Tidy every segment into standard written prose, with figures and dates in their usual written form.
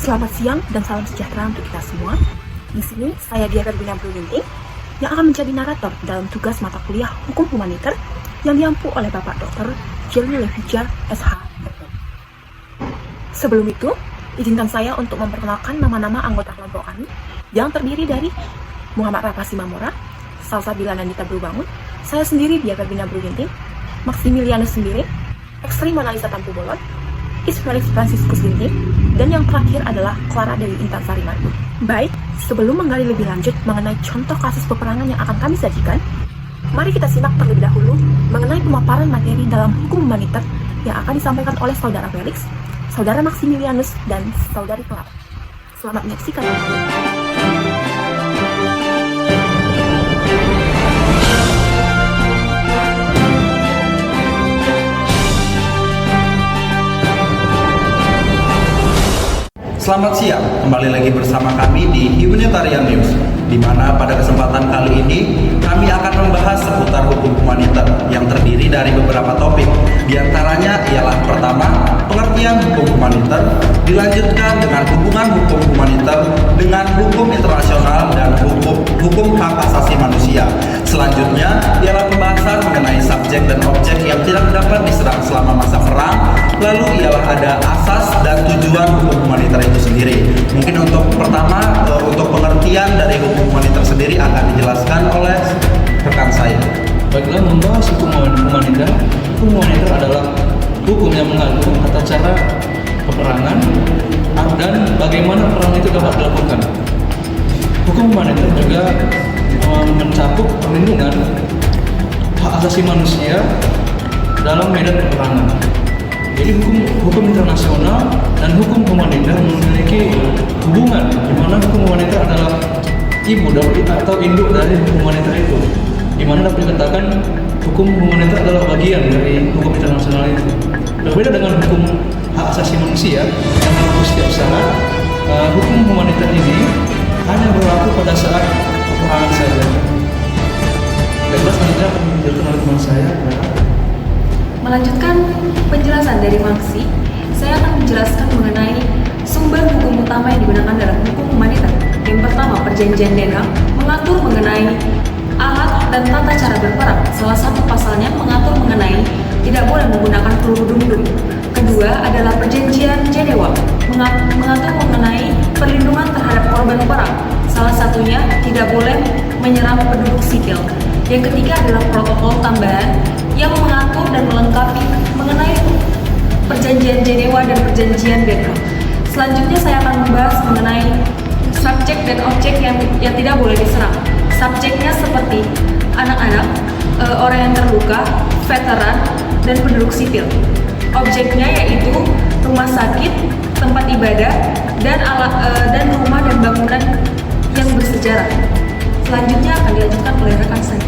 Selamat siang dan salam sejahtera untuk kita semua. Di sini saya Dia Ferbina Bruginting yang akan menjadi narator dalam tugas mata kuliah Hukum Humaniter yang diampu oleh Bapak Dr. Jelly Levija, SH. Sebelum itu, izinkan saya untuk memperkenalkan nama-nama anggota kelompok kami yang terdiri dari Muhammad Rafa Simamora, Salsabila Nandita Brubangun, saya sendiri Dia Ferbina Bruginting, Maximilianus sendiri, Ekstrim Analisa Tampu Bolon, Felix Franciscus Ginting, dan yang terakhir adalah Clara Dewi Intan Sarimandu. Baik, sebelum menggali lebih lanjut mengenai contoh kasus peperangan yang akan kami sajikan, mari kita simak terlebih dahulu mengenai pemaparan materi dalam hukum humaniter yang akan disampaikan oleh Saudara Felix, Saudara Maximilianus, dan Saudari Clara. Selamat menyaksikan. Selamat siang, kembali lagi bersama kami di Humanitarian News, di mana pada kesempatan kali ini kami akan membahas seputar hukum humaniter yang terdiri dari beberapa topik. Di antaranya ialah pertama, pengertian hukum humaniter, dilanjutkan dengan hubungan hukum humaniter dengan hukum internasional dan hukum hak asasi manusia. Selanjutnya ialah pembahasan mengenai subjek dan objek yang tidak dapat diserang selama masa perang. Lalu ialah ada asas dan tujuan hukum humaniter itu sendiri. Mungkin untuk pertama, untuk pengertian dari hukum humaniter sendiri akan dijelaskan oleh rekan saya. Baiklah, membahas hukum humaniter. Hukum humaniter adalah hukum yang mengatur tata cara peperangan dan bagaimana perang itu dapat dilakukan. Hukum humaniter juga mencakup perlindungan hak asasi manusia dalam medan peperangan. Jadi hukum internasional dan hukum humaniter memiliki hubungan, di mana hukum humaniter adalah ibu atau induk dari hukum humaniter itu. Di mana dapat dikatakan hukum humaniter adalah bagian dari hukum internasional itu. Berbeda dengan hukum hak asasi manusia yang berlaku setiap saat, hukum humaniter ini hanya berlaku pada saat peperangan saja. Baiklah, selanjutnya akan dijelaskan oleh teman saya. Melanjutkan penjelasan dari Maxi, saya akan menjelaskan mengenai sumber hukum utama yang digunakan dalam hukum humaniter. Yang pertama, Perjanjian Den Haag mengatur mengenai alat dan tata cara berperang. Salah satu pasalnya mengatur mengenai tidak boleh menggunakan peluru dum-dum. Kedua adalah Perjanjian Jenewa mengatur mengenai perlindungan terhadap korban perang. Salah satunya tidak boleh menyerang penduduk sipil. Yang ketiga adalah protokol tambahan yang mengatur dan melengkapi mengenai Perjanjian Jenewa dan Perjanjian Den Haag. Selanjutnya saya akan membahas mengenai subjek dan objek yang tidak boleh diserang. Subjeknya seperti anak-anak, orang yang terluka, veteran, dan penduduk sipil. Objeknya yaitu rumah sakit, tempat ibadah, dan rumah dan bangunan yang bersejarah. Selanjutnya akan dilanjutkan oleh rekan saya.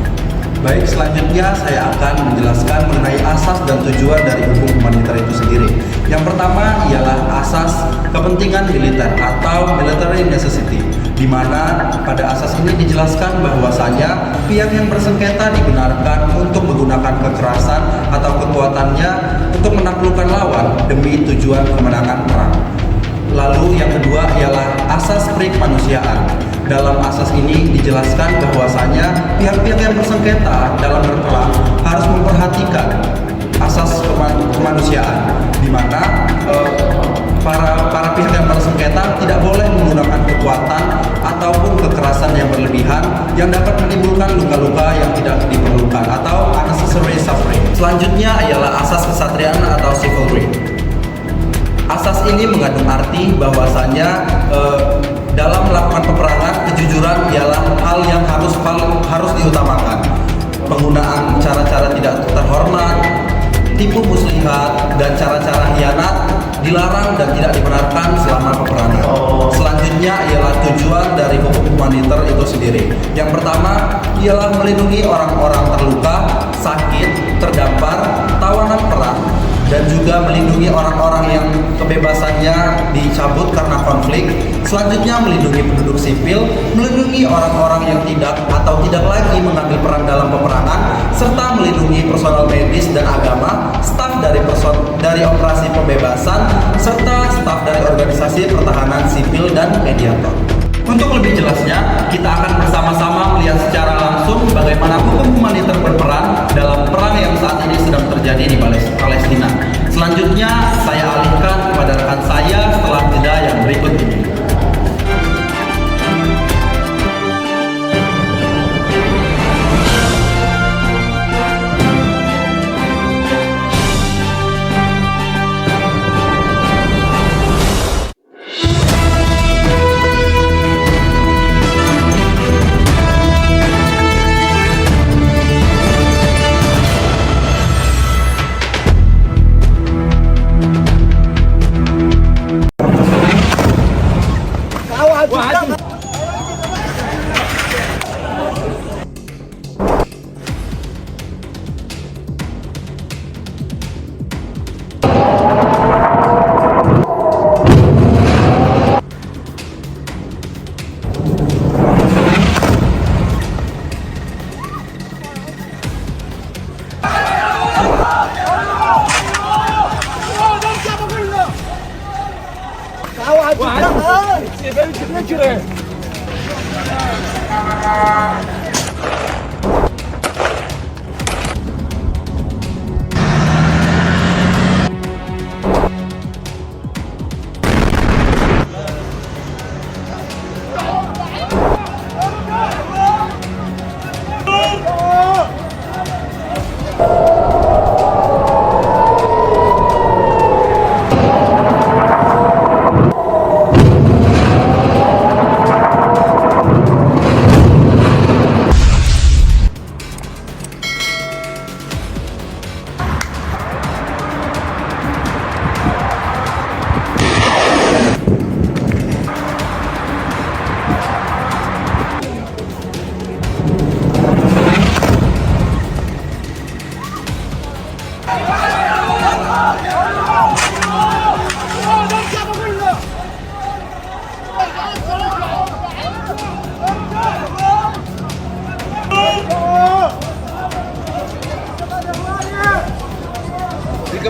Baik, selanjutnya saya akan menjelaskan mengenai asas dan tujuan dari hukum humaniter itu sendiri. Yang pertama ialah asas kepentingan militer atau military necessity, di mana pada asas ini dijelaskan bahwasanya pihak yang bersengketa dibenarkan untuk menggunakan kekerasan atau kekuatannya untuk menaklukkan lawan demi tujuan kemenangan perang. Lalu yang kedua ialah asas perikemanusiaan. Dalam asas ini dijelaskan bahwasanya pihak-pihak yang bersengketa dalam berperang harus memperhatikan asas kemanusiaan, di mana para pihak yang bersengketa tidak boleh menggunakan kekuatan ataupun kekerasan yang berlebihan yang dapat menimbulkan luka-luka yang tidak diperlukan atau unnecessary suffering. Selanjutnya ialah asas kesatriaan atau chivalry. Asas ini mengandung arti bahwasanya dalam melakukan peperangan, kejujuran ialah hal yang harus diutamakan. Penggunaan cara-cara tidak terhormat, tipu muslihat, dan cara-cara hianat dilarang dan tidak dibenarkan selama peperangan. Selanjutnya ialah tujuan dari hukum humaniter itu sendiri. Yang pertama ialah melindungi orang-orang terluka, sakit, terdampar, tawanan perang, dan juga melindungi orang-orang yang kebebasannya dicabut karena konflik. Selanjutnya melindungi penduduk sipil, melindungi orang-orang yang tidak lagi mengambil peran dalam peperangan, serta melindungi personal medis dan agama, staf dari operasi pembebasan, serta staf dari organisasi pertahanan sipil dan mediator. Untuk lebih jelasnya, kita akan bersama-sama melihat secara langsung bagaimana hukum humaniter berperan dalam perang yang saat ini sedang terjadi di Palestina. Selanjutnya, saya alihkan kepada rekan saya setelah jeda yang berikut ini.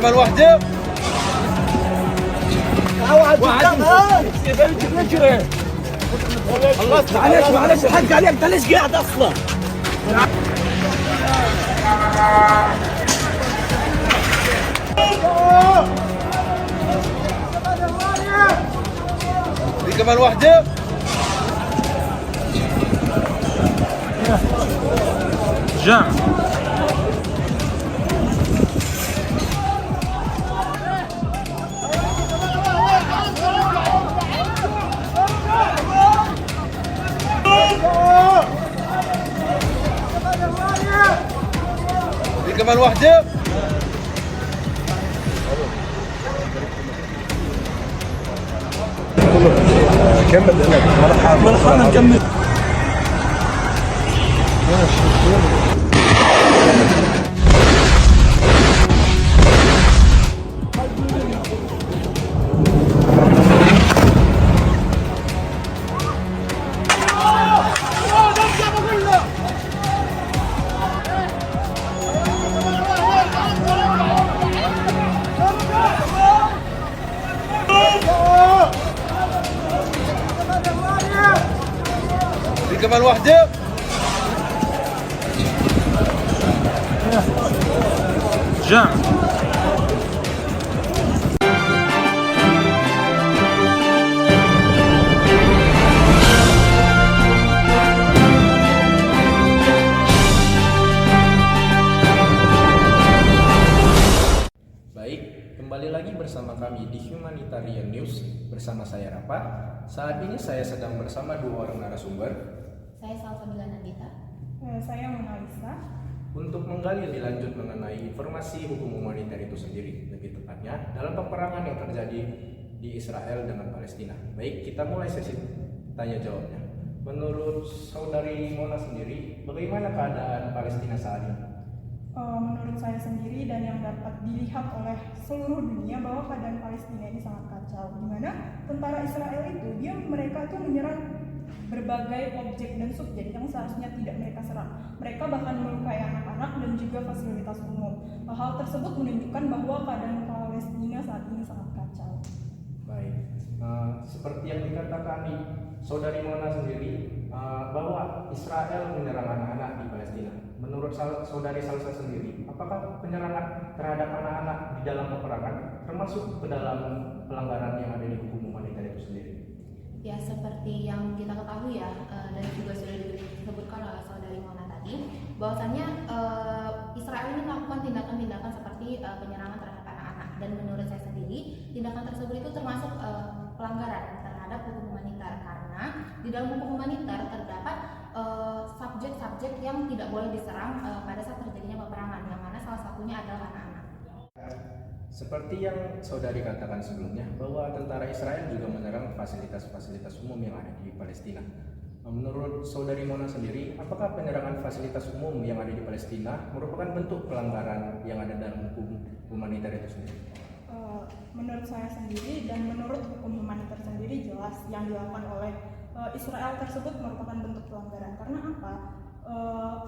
كمان واحدة خلاص معلش الحق عليك انت ليش قاعد اصلا في كمان واحدة جام كمان واحدة كمل مرحبا نكمل كمان واحدة جام Baik, kembali lagi bersama kami di Humanitarian News bersama saya Rafa. Saat ini saya sedang bersama dua orang narasumber. Saya Salsabila Nandita. Saya Monalisa. Untuk menggali lebih lanjut mengenai informasi hukum humaniter itu sendiri, lebih tepatnya dalam peperangan yang terjadi di Israel dengan Palestina. Baik, kita mulai sesi tanya jawabnya. Menurut saudari Mona sendiri, bagaimana keadaan Palestina saat ini? Menurut saya sendiri dan yang dapat dilihat oleh seluruh dunia bahwa keadaan Palestina ini sangat kacau. Di mana tentara Israel itu mereka tuh menyerang berbagai objek dan subjek yang seharusnya tidak mereka serang. Mereka bahkan melukai anak-anak dan juga fasilitas umum. Hal tersebut menunjukkan bahwa keadaan Palestina saat ini sangat kacau. Baik, seperti yang dikatakan di saudari Mona sendiri bahwa Israel menyerang anak-anak di Palestina. Menurut saudari Salsa sendiri, apakah penyerangan terhadap anak-anak di dalam peperangan termasuk ke dalam pelanggaran yang ada di hukum humaniter itu sendiri? Ya, seperti yang kita ketahui ya, dan juga sudah disebutkan oleh saudari Mona tadi, bahwasannya Israel ini melakukan tindakan-tindakan seperti penyerangan terhadap anak-anak. Dan menurut saya sendiri, tindakan tersebut itu termasuk pelanggaran terhadap hukum humaniter, karena di dalam hukum humaniter terdapat subjek-subjek yang tidak boleh diserang pada saat terjadinya peperangan, yang mana salah satunya adalah anak-anak. Seperti yang saudari katakan sebelumnya, bahwa tentara Israel juga menyerang fasilitas-fasilitas umum yang ada di Palestina. Menurut saudari Mona sendiri, apakah penyerangan fasilitas umum yang ada di Palestina merupakan bentuk pelanggaran yang ada dalam hukum humaniter itu sendiri? Menurut saya sendiri dan menurut hukum humaniter sendiri, jelas yang dilakukan oleh Israel tersebut merupakan bentuk pelanggaran. Karena apa?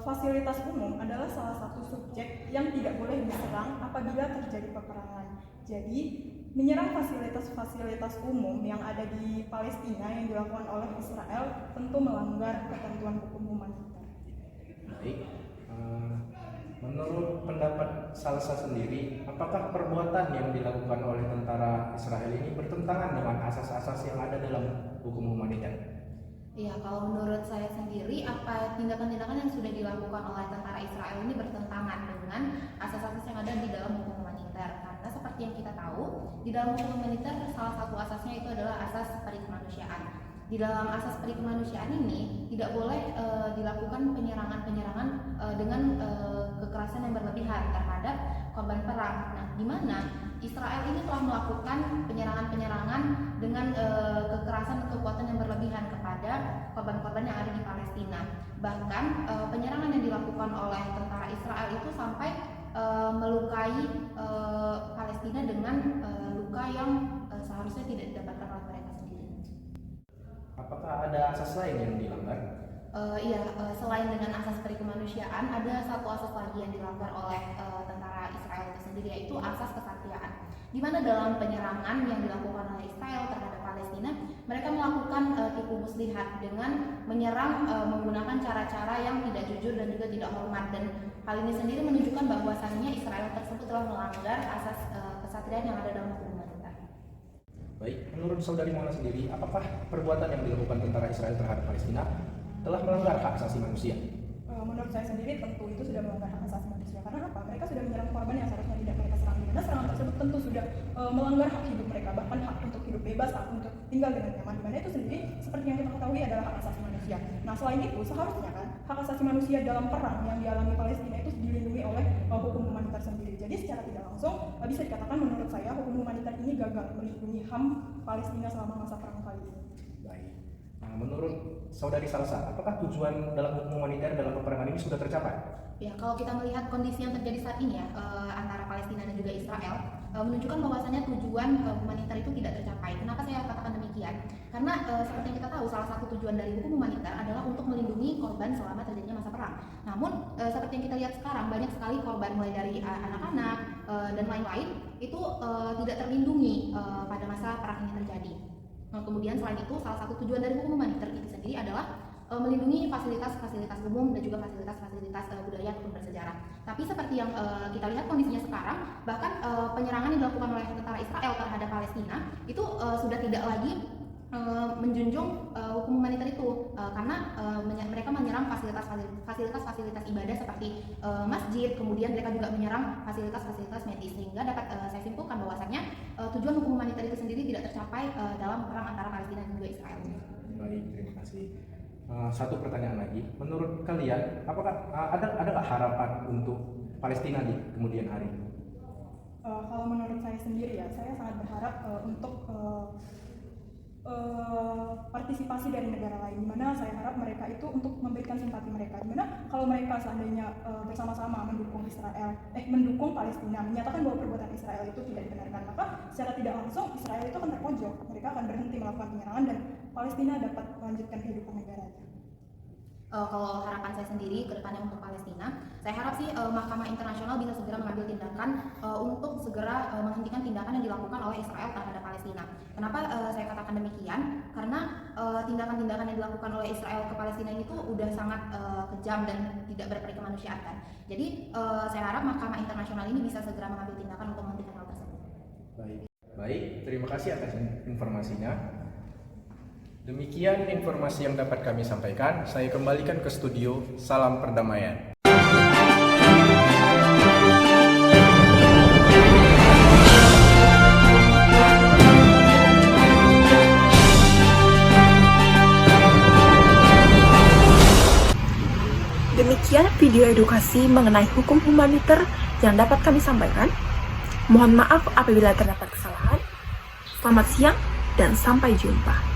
Fasilitas umum adalah salah satu subjek yang tidak boleh diserang apabila terjadi peperangan. Jadi, menyerang fasilitas-fasilitas umum yang ada di Palestina yang dilakukan oleh Israel tentu melanggar ketentuan hukum humaniter. Baik, menurut pendapat Salsa sendiri, apakah perbuatan yang dilakukan oleh tentara Israel ini bertentangan dengan asas-asas yang ada dalam hukum humaniter? Ya, kalau menurut saya sendiri, apa tindakan-tindakan yang sudah dilakukan oleh tentara Israel ini bertentangan dengan asas-asas yang ada di dalam hukum humaniter. Karena seperti yang kita tahu, di dalam hukum humaniter salah satu asasnya itu adalah asas peri kemanusiaan. Di dalam asas peri kemanusiaan ini tidak boleh dilakukan penyerangan-penyerangan dengan kekerasan yang berlebihan terhadap korban perang. Nah, di mana Israel ini telah melakukan penyerangan-penyerangan dengan kekerasan dan kekuatan yang berlebihan kepada korban-korban yang ada di Palestina. Bahkan penyerangan yang dilakukan oleh tentara Israel itu sampai melukai Palestina dengan luka yang seharusnya tidak didapatkan oleh mereka sendiri. Apakah ada asas lain yang dilanggar? Selain dengan asas peri kemanusiaan, ada satu asas lagi yang dilanggar oleh tentara Israel itu sendiri, yaitu asas kesatriaan. Di mana dalam penyerangan yang dilakukan oleh Israel terhadap Palestina, mereka melakukan tipu muslihat dengan menyerang menggunakan cara-cara yang tidak jujur dan juga tidak hormat. Dan hal ini sendiri menunjukkan bahwasannya Israel tersebut telah melanggar asas kesatriaan yang ada dalam hukum humaniter. Baik, menurut saudari Mona sendiri, apakah perbuatan yang dilakukan tentara Israel terhadap Palestina telah melanggar hak asasi manusia? Menurut saya sendiri tentu itu sudah melanggar hak asasi manusia. Karena apa? Mereka sudah menyerang korban yang seharusnya tidak mereka serang. Dimana serangan tersebut tentu sudah melanggar hak hidup mereka, bahkan hak untuk hidup bebas, hak untuk tinggal dengan nyaman. Dimana itu sendiri seperti yang kita ketahui adalah hak asasi manusia. Nah, selain itu seharusnya kan hak asasi manusia dalam perang yang dialami Palestina itu dilindungi oleh hukum humaniter sendiri. Jadi secara tidak langsung bisa dikatakan menurut saya hukum humaniter ini gagal melindungi HAM Palestina selama masa perang kali ini. Baik. Menurut saudari Salsa, apakah tujuan dalam hukum humaniter dalam peperangan ini sudah tercapai? Ya, kalau kita melihat kondisi yang terjadi saat ini ya, antara Palestina dan juga Israel, menunjukkan bahwasannya tujuan humaniter itu tidak tercapai. Kenapa saya katakan demikian? Karena seperti yang kita tahu, salah satu tujuan dari hukum humaniter adalah untuk melindungi korban selama terjadinya masa perang. Namun, seperti yang kita lihat sekarang, banyak sekali korban mulai dari anak-anak dan lain-lain itu tidak terlindungi pada masa perang ini terjadi. Kemudian selain itu, salah satu tujuan dari hukum humaniter itu sendiri adalah melindungi fasilitas-fasilitas umum dan juga fasilitas-fasilitas budaya ataupun bersejarah. Tapi seperti yang kita lihat kondisinya sekarang, bahkan penyerangan yang dilakukan oleh tentara Israel terhadap Palestina itu sudah tidak lagi menjunjung hukum humaniter itu, karena mereka menyerang fasilitas ibadah seperti masjid, kemudian mereka juga menyerang fasilitas medis, sehingga dapat saya simpulkan bahwasannya tujuan hukum humaniter itu sendiri tidak tercapai dalam perang antara Palestina dan juga Israel. Baik, terima kasih. Satu pertanyaan lagi, menurut kalian apakah ada nggak harapan untuk Palestina di kemudian hari? Kalau menurut saya sendiri ya, saya sangat berharap untuk partisipasi dari negara lain, dimana saya harap mereka itu untuk memberikan simpati mereka, dimana kalau mereka seandainya bersama-sama mendukung Palestina, menyatakan bahwa perbuatan Israel itu tidak dibenarkan, maka secara tidak langsung Israel itu akan terpojok, mereka akan berhenti melakukan penyerangan dan Palestina dapat melanjutkan kehidupan negaranya. kalau harapan saya sendiri ke depannya untuk Palestina, saya harap sih Mahkamah Internasional bisa segera mengambil tindakan untuk segera menghentikan tindakan yang dilakukan oleh Israel terhadap Palestina. Kenapa saya katakan demikian? Karena tindakan-tindakan yang dilakukan oleh Israel ke Palestina ini tuh udah sangat kejam dan tidak berperi kemanusiaan. Jadi saya harap Mahkamah Internasional ini bisa segera mengambil tindakan untuk menghentikan hal tersebut. Baik, terima kasih atas informasinya. Demikian informasi yang dapat kami sampaikan. Saya kembalikan ke studio. Salam perdamaian. Demikian video edukasi mengenai hukum humaniter yang dapat kami sampaikan. Mohon maaf apabila terdapat kesalahan. Selamat siang dan sampai jumpa.